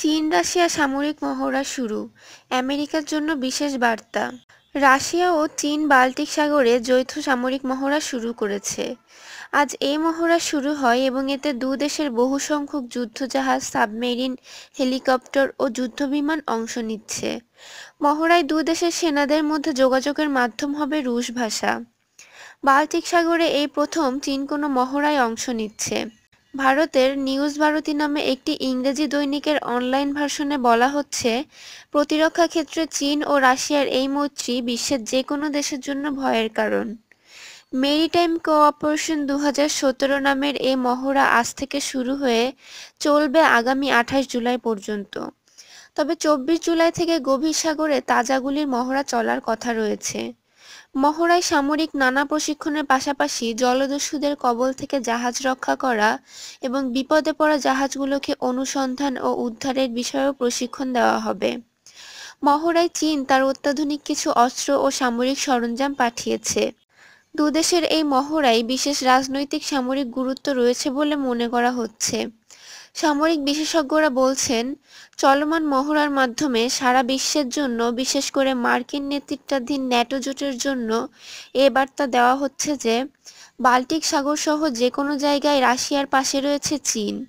চীন রাশিয়া সামরিক মহড়া শুরু, আমেরিকার জন্য বিশেষ বার্তা। রাশিয়া ও চীন বাল্টিক সাগরে যৌথ সামরিক মহড়া শুরু করেছে। আজ এই মহড়া শুরু হয় এবং এতে দেশের বহু সংখ্যক যুদ্ধজাহাজ, সাবমেরিন, হেলিকপ্টার ও যুদ্ধবিমান অংশ নিচ্ছে। মহড়ায় দেশের সেনাদের মধ্যে যোগাযোগের মাধ্যম হবে রুশ ভাষা। বাল্টিক সাগরে এই প্রথম চীন কোনো মহড়ায় অংশ নিচ্ছে। ভারতের নিউজ ভারতী নামে একটি ইংরেজি দৈনিকের অনলাইন ভার্সনে বলা হচ্ছে, প্রতিরক্ষা ক্ষেত্রে চীন ও রাশিয়ার এই মৈত্রী বিশ্বের যে কোনো দেশের জন্য ভয়ের কারণ। মেরিটাইম কোঅপারেশন 2017 নামের এই মহড়া আজ থেকে শুরু হয়ে চলবে আগামী 28 জুলাই পর্যন্ত। তবে 24 জুলাই থেকে গভীর সাগরে তাজাগুলির মহড়া চলার কথা রয়েছে। মহড়ায় সামরিক নানা প্রশিক্ষণের পাশাপাশি জলদস্যুদের কবল থেকে জাহাজ রক্ষা করা এবং বিপদে পড়া জাহাজগুলোকে অনুসন্ধান ও উদ্ধারের বিষয়েও প্রশিক্ষণ দেওয়া হবে। মহড়ায় চীন তার অত্যাধুনিক কিছু অস্ত্র ও সামরিক সরঞ্জাম পাঠিয়েছে। দেশের এই মহড়ায় বিশেষ রাজনৈতিক সামরিক গুরুত্ব রয়েছে বলে মনে করা হচ্ছে। সামরিক বিশেষজ্ঞরা বলছেন, চলমান মহড়ার মাধ্যমে সারা বিশ্বের জন্য, বিশেষ করে মার্কিন নেতৃত্বাধীন ন্যাটো জোটের জন্য এ বার্তা দেওয়া হচ্ছে যে বাল্টিক সাগর সহ যে কোনো জায়গায় রাশিয়ার পাশে রয়েছে চীন।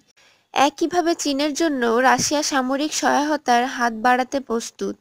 একইভাবে চীনের জন্য রাশিয়া সামরিক সহায়তার হাত বাড়াতে প্রস্তুত।